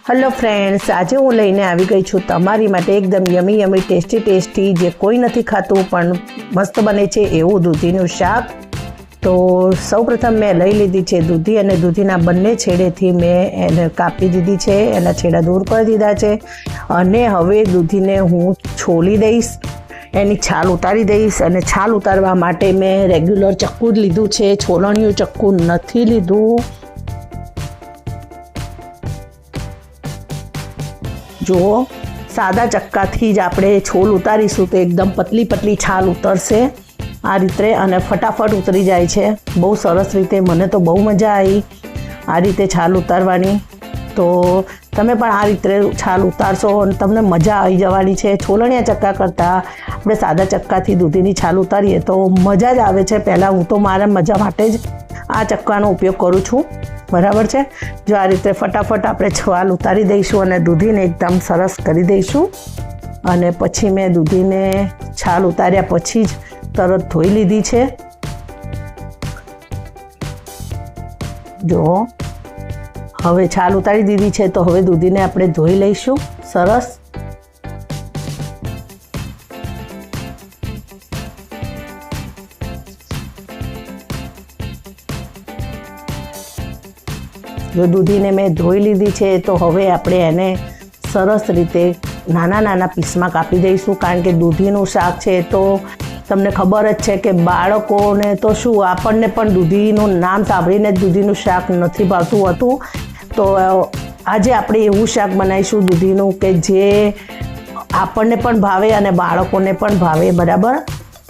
Hello friends, આજે હું લઈને આવી ગઈ છું તમારી માટે એકદમ યમી ટેસ્ટી જે કોઈ નથી ખાતું પણ મસ્ત બને છે એવું દૂધીનું શાક। તો સૌપ્રથમ મેં લઈ લીધી છે દૂધી અને દૂધીના બંને છેડેથી મેં એને કાપી દીધી છે, એના છેડા દૂર કરી દીધા છે અને હવે દૂધીને હું છોલી દઈશ, એની છાલ ઉતારી દઈશ। અને છાલ ઉતારવા માટે મેં રેગ્યુલર ચક્કુ જ લીધું છે, છોલણીયું ચક્કુ નથી લીધું। જુઓ, સાદા ચક્કાથી જ આપણે છોલ ઉતારીશું તો એકદમ પતલી છાલ ઉતરશે આ રીતે અને ફટાફટ ઉતરી જાય છે, બહુ સરસ રીતે। મને તો બહુ મજા આવી આ રીતે છાલ ઉતારવાની। તો તમે પણ આ રીતે છાલ ઉતારશો અને તમને મજા આવી જવાની છે। છોલણિયા ચક્કા કરતાં આપણે સાદા ચક્કાથી દૂધીની છાલ ઉતારીએ તો મજા જ આવે છે। પહેલાં હું તો મારા મજા માટે જ આ ચક્કાનો ઉપયોગ કરું છું, બરાબર છે। જો આ રીતે ફટાફટ આપણે છાલ ઉતારી દઈશું અને દૂધીને એકદમ સરસ કરી દઈશું। અને પછી મેં દૂધીને છાલ ઉતાર્યા પછી જ તરત ધોઈ લીધી છે। જો હવે છાલ ઉતારી દીધી છે તો હવે દૂધીને આપણે ધોઈ લઈશું સરસ। જો દૂધીને મેં ધોઈ લીધી છે તો હવે આપણે એને સરસ રીતે નાના પીસમાં કાપી દઈશું, કારણ કે દૂધીનું શાક છે તો તમને ખબર જ છે કે બાળકોને તો શું, આપણને પણ દૂધીનું નામ સાંભળીને જ દૂધીનું શાક નથી ભાવતું હતું। તો આજે આપણે એવું શાક બનાવીશું દૂધીનું કે જે આપણને પણ ભાવે અને બાળકોને પણ ભાવે, બરાબર।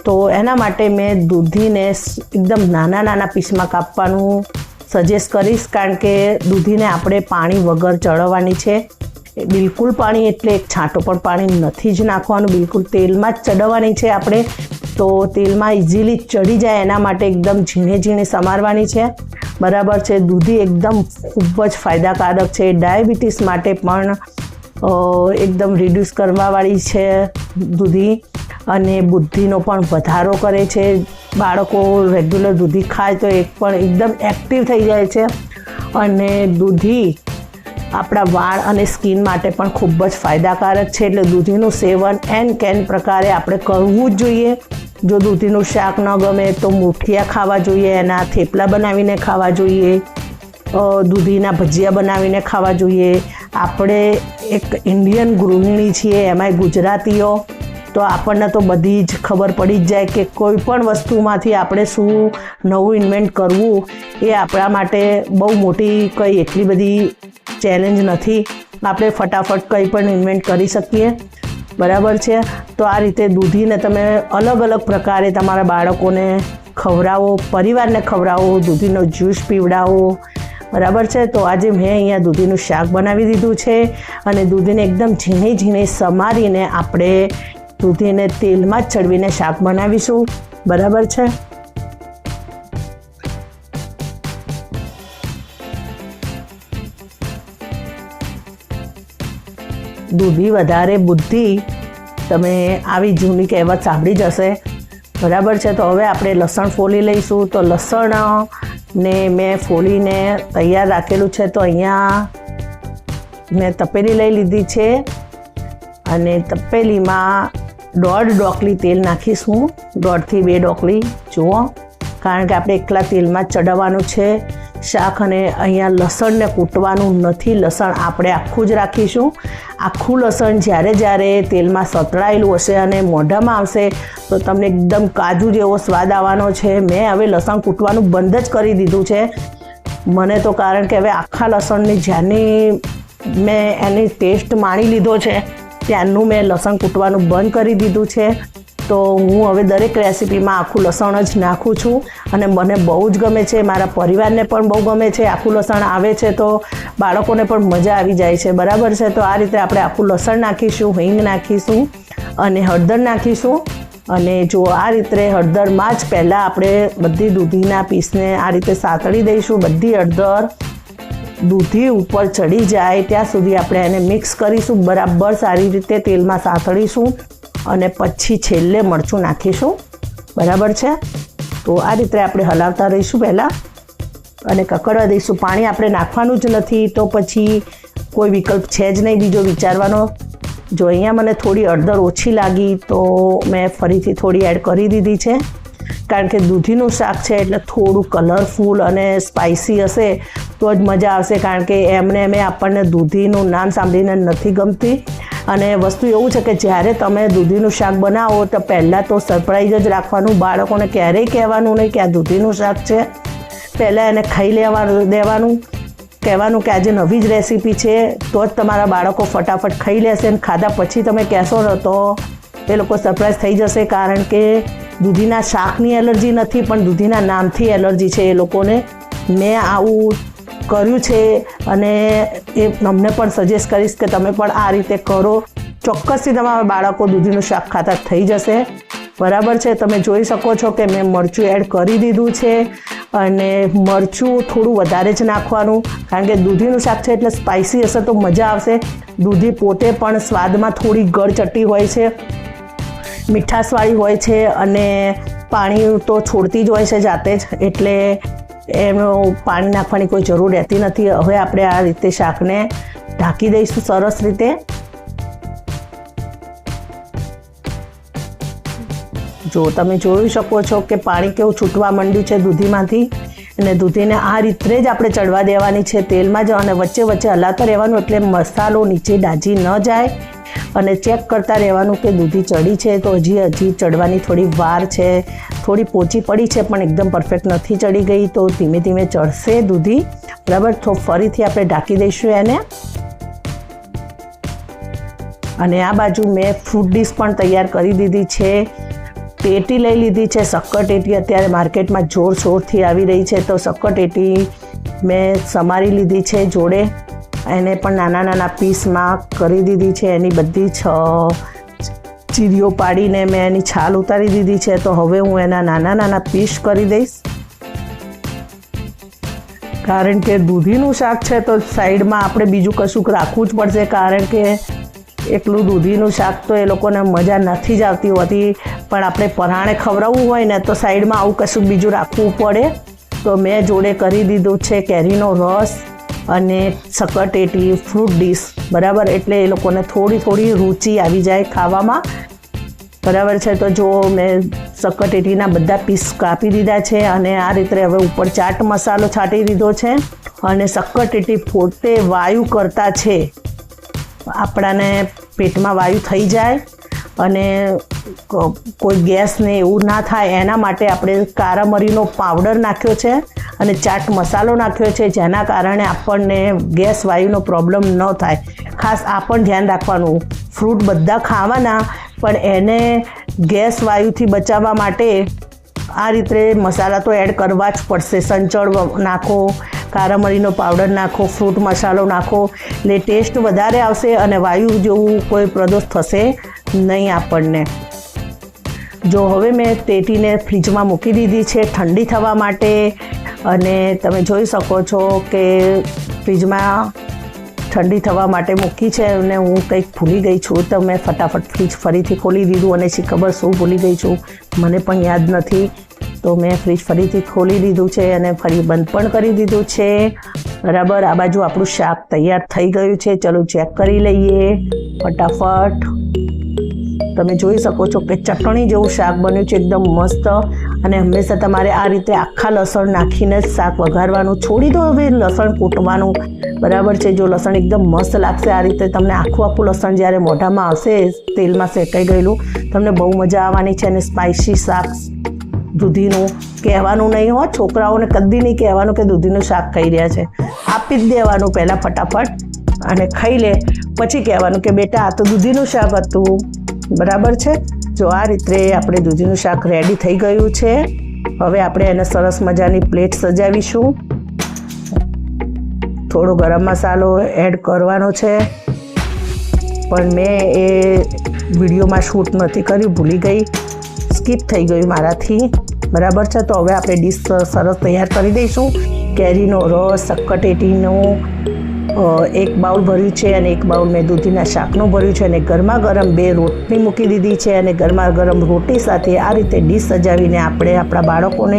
તો એના માટે મેં દૂધીને એકદમ નાના પીસમાં કાપવાનું સજેસ્ટ કરીશ, કારણ કે દૂધીને આપણે પાણી વગર ચડવવાની છે, બિલકુલ પાણી એટલે એક છાંટો પણ પાણી નથી જ નાખવાનું, બિલકુલ તેલમાં જ ચડવવાની છે આપણે। તો તેલમાં ઇઝીલી ચડી જાય એના માટે એકદમ ઝીણે સમારવાની છે, બરાબર છે। દૂધી એકદમ ખૂબ જ ફાયદાકારક છે, ડાયાબિટીસ માટે પણ એકદમ રિડ્યુસ કરવાવાળી છે દૂધી અને બુદ્ધિનો પણ વધારો કરે છે। બાળકો રેગ્યુલર દૂધી ખાય તો એકદમ એક્ટિવ થઈ જાય છે અને દૂધી આપણા વાળ અને સ્કિન માટે પણ ખૂબ જ ફાયદાકારક છે। એટલે દૂધીનું સેવન કેન પ્રકારે આપણે કરવું જ જોઈએ। જો દૂધીનું શાક ન ગમે તો મુઠિયા ખાવા જોઈએ, એના થેપલા બનાવીને ખાવા જોઈએ, દૂધીના ભજીયા બનાવીને ખાવા જોઈએ। આપણે એક ઇન્ડિયન ગૃહિણી છીએ, એમાંય ગુજરાતીઓ, તો આપણને તો બધી જ ખબર પડી જ જાય કે કોઈ પણ વસ્તુમાંથી આપણે શું નવું ઇન્વેન્ટ કરવું એ આપણા માટે બહુ મોટી કંઈ એટલી બધી ચેલેન્જ નથી, આપણે ફટાફટ કંઈ પણ ઇન્વેન્ટ કરી શકીએ, બરાબર છે। તો આ રીતે દૂધીને તમે અલગ પ્રકારે તમારા બાળકોને ખવડાવો, પરિવારને ખવડાવો, દૂધીનો જ્યુસ પીવડાવો, બરાબર છે। તો આજે મેં અહીંયા દૂધીનું શાક બનાવી દીધું છે અને દૂધીને એકદમ ઝીણે સમારીને આપણે દૂધીને તેલમાં જ ચડવીને શાક બનાવીશું, બરાબર છે। દૂધી વધારે બુદ્ધિ, તમે આવી જૂની કહેવત સાંભળી જ હશે, બરાબર છે। તો હવે આપણે લસણ ફોલી લઈશું। તો લસણને મેં ફોલીને તૈયાર રાખેલું છે, તો અહીંયા મેં તપેલી લઈ લીધી છે અને તપેલીમાં 1.5 ડોકલી તેલ નાખીશું, 1.5 થી 2 ડોકલી, જુઓ, કારણ કે આપણે એકલા તેલમાં જ ચડાવવાનું છે શાક। અને અહીંયા લસણને કૂટવાનું નથી, લસણ આપણે આખું જ રાખીશું। આખું લસણ જ્યારે તેલમાં સતળાયેલું હશે અને મોઢામાં આવશે તો તમને એકદમ કાજુ જેવો સ્વાદ આવવાનો છે। મેં હવે લસણ કૂટવાનું બંધ જ કરી દીધું છે મને તો, કારણ કે હવે આખા લસણની જ્યારની મેં એની ટેસ્ટ માણી લીધો છે ત્યારનું મેં લસણ કૂટવાનું બંધ કરી દીધું છે। તો હું હવે દરેક રેસીપીમાં આખું લસણ જ નાખું છું અને મને બહુ જ ગમે છે, મારા પરિવારને પણ બહુ ગમે છે। આખું લસણ આવે છે તો બાળકોને પણ મજા આવી જાય છે, બરાબર છે। તો આ રીતે આપણે આખું લસણ નાખીશું, હિંગ નાખીશું અને હળદર નાખીશું। અને જો આ રીતે હળદરમાં જ પહેલાં આપણે બધી દૂધીના પીસને આ રીતે સાતળી દઈશું, બધી હળદર દૂધી ઉપર ચડી જાય ત્યાં સુધી આપણે એને મિક્સ કરીશું, બરાબર સારી રીતે તેલમાં સાતળીશું અને પછી છેલ્લે મરચું નાખીશું, બરાબર છે। તો આ રીતે આપણે હલાવતા રહીશું પહેલાં અને કકડવા દઈશું। પાણી આપણે નાખવાનું જ નથી, તો પછી કોઈ વિકલ્પ છે જ નહીં બીજો વિચારવાનો. જો અહીંયા મને થોડી હળદર ઓછી લાગી તો મેં ફરીથી થોડી એડ કરી દીધી છે, કારણ કે દૂધીનું શાક છે એટલે થોડું કલરફુલ અને સ્પાઇસી હશે તો જ મજા આવશે, કારણ કે એમને આપણને દૂધીનું નામ સાંભળીને નથી ગમતી. અને વસ્તુ એવું છે કે જ્યારે તમે દૂધીનું શાક બનાવો તો પહેલાં તો સરપ્રાઈઝ જ રાખવાનું, બાળકોને ક્યારેય કહેવાનું નહીં કે આ દૂધીનું શાક છે. પહેલાં એને ખાઈ દેવાનું, કહેવાનું કે આજે નવી જ રેસીપી છે, તો જ તમારા બાળકો ફટાફટ ખાઈ લેશે. અને ખાધા પછી તમે કહેશો ને તો એ લોકો સરપ્રાઈઝ થઈ જશે, કારણ કે દૂધીના શાકની એલર્જી નથી પણ દૂધીના નામથી એલર્જી છે એ લોકોને. મેં આવું કર્યું છે અને એ તમને પણ સજેસ્ટ કરીશ કે તમે પણ આ રીતે કરો. ચોક્કસથી તમારા બાળકો દૂધીનું શાક ખાતા થઈ જશે. બરાબર છે, તમે જોઈ શકો છો કે મેં મરચું એડ કરી દીધું છે, અને મરચું થોડું વધારે જ નાખવાનું, કારણ કે દૂધીનું શાક છે એટલે સ્પાઇસી હશે તો મજા આવશે. દૂધી પોતે પણ સ્વાદમાં થોડી ગળચટ્ટી હોય છે, મીઠાશવાળી હોય છે, અને પાણી તો છોડતી જ હોય છે જાતે જ, એટલે એનું પાણી નાખવાની કોઈ જરૂર રહેતી નથી. હવે આપણે આ રીતે શાકને ઢાંકી દઈશું સરસ રીતે. જો તમે જોઈ શકો છો કે પાણી કેવું છૂટવા માંડ્યું છે દૂધીમાંથી, અને દૂધીને આ રીતે જ આપણે ચડવા દેવાની છે તેલમાં જ, અને વચ્ચે વચ્ચે હલાતા રહેવાનું એટલે મસાલો નીચે દાજી ન જાય, અને ચેક કરતા રહેવાનું કે દૂધી ચડી છે તો હજી ચડવાની થોડી વાર છે. થોડી પોચી પડી છે પણ એકદમ પરફેક્ટ નથી ચડી ગઈ, તો ધીમે ધીમે ચડશે દૂધી. બરાબર, તો ફરીથી આપણે ઢાંકી દઈશું એને. અને આ બાજુ મેં ફ્રૂટ ડીશ પણ તૈયાર કરી દીધી છે. ટેટી લઈ લીધી છે, શક્કરટેટી અત્યારે માર્કેટમાં જોરશોરથી આવી રહી છે, તો શક્કરટેટી મેં સમારી લીધી છે જોડે. એને પણ નાના નાના પીસમાં કરી દીધી છે. એની બધી ચીરીઓ પાડીને મેં એની છાલ ઉતારી દીધી છે, તો હવે હું એના નાના નાના પીસ કરી દઈશ. કારણ કે દૂધીનું શાક છે તો સાઈડમાં આપણે બીજું કશુંક રાખવું જ પડશે, કારણ કે એકલું દૂધીનું શાક તો એ લોકોને મજા નથી જ આવતી હોતી, પણ આપણે પરાણે ખવડાવવું હોય ને તો સાઈડમાં આવું કશુંક બીજું રાખવું પડે. તો મેં જોડે કરી દીધું છે કેરીનો રસ અને શક્કરટેટી ફ્રૂટ ડીશ. બરાબર, એટલે એ લોકોને થોડી થોડી રુચિ આવી જાય ખાવામાં. બરાબર છે, તો જો મેં શક્કરટેટીના બધા પીસ કાપી દીધા છે, અને આ રીતે હવે ઉપર ચાટ મસાલો છાંટી દીધો છે. અને શક્કરટેટી પોતે વાયુ કરતા છે, આપણાને પેટમાં વાયુ થઈ જાય અને કોઈ ગેસ ને એવું ના થાય એના માટે આપણે કારા મરીનો પાવડર નાખ્યો છે અને ચાટ મસાલો નાખ્યો છે, જેના કારણે આપણને ગેસ વાયુનો પ્રોબ્લેમ ન થાય. ખાસ આ પણ ધ્યાન રાખવાનું, ફ્રૂટ બધા ખાવાના પણ એને ગેસ વાયુથી બચાવવા માટે આ રીતે મસાલા તો એડ કરવા જ પડશે. સંચળ નાખો, કારા મરીનો પાવડર નાખો, ફ્રૂટ મસાલો નાખો, એટલે ટેસ્ટ વધારે આવશે અને વાયુ જેવું કોઈ પ્રદોષ થશે નહીં આપણને. જો હવે મેં ટેટીને ફ્રીજમાં મૂકી દીધી છે ઠંડી થવા માટે, અને તમે જોઈ શકો છો કે ફ્રીજમાં ઠંડી થવા માટે મૂકી છે. અને હું કંઈક ભૂલી ગઈ છું તો મેં ફટાફટ ફ્રીજ ફરીથી ખોલી દીધું, અને શી ખબર શું ભૂલી ગઈ છું મને પણ યાદ નથી. તો મેં ફ્રીજ ફરીથી ખોલી દીધું છે અને ફરી બંધ પણ કરી દીધું છે. બરાબર, આ બાજુ આપણું શાક તૈયાર થઈ ગયું છે. ચલો ચેક કરી લઈએ ફટાફટ. તમે જોઈ શકો છો કે ચટણી જેવું શાક બન્યું છે, એકદમ મસ્ત. અને હંમેશા તમારે આ રીતે આખા લસણ નાખીને જ શાક વઘારવાનું. છોડી દો હવે લસણ કૂટવાનું. બરાબર છે, જો લસણ એકદમ મસ્ત લાગશે આ રીતે. તમને આખું લસણ જ્યારે મોઢામાં આવશે તેલમાં શેકાઈ ગયેલું, તમને બહુ મજા આવવાની છે. અને સ્પાઇસી શાક દૂધીનું કહેવાનું નહીં હો, છોકરાઓને કદી નહીં કહેવાનું કે દૂધીનું શાક ખાઈ રહ્યા છે. આપી જ દેવાનું પહેલાં ફટાફટ, અને ખાઈ લે પછી કહેવાનું કે બેટા આ તો દૂધીનું શાક હતું. બરાબર છે, જો આ રીતે આપણે દૂધીનું શાક રેડી થઈ ગયું છે. હવે આપણે એને સરસ મજાની પ્લેટ સજાવીશું. થોડો ગરમ મસાલો એડ કરવાનો છે, પણ મેં એ વિડીયોમાં શૂટ નથી કર્યું, ભૂલી ગઈ, સ્કીપ થઈ ગયું મારાથી. બરાબર છે, તો હવે આપણે ડીશ સરસ તૈયાર કરી દઈશું. કેરીનો રસ, શક્કરટેટીનો એક બાઉલ ભર્યું છે અને એક બાઉલ મેં દૂધીના શાકનું ભર્યું છે અને ગરમા ગરમ 2 રોટલી મૂકી દીધી છે અને ગરમા ગરમ રોટી સાથે આ રીતે ડીશ સજાવીને આપણે આપણા બાળકોને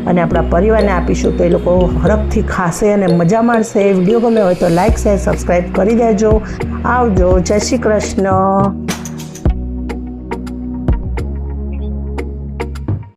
અને આપણા પરિવારને આપીશું તો એ લોકો હરખથી ખાશે અને મજા માણશે. વિડીયો ગમે હોય તો લાઇક શેર સબસ્ક્રાઈબ કરી દેજો. આવજો. જય શ્રી કૃષ્ણ.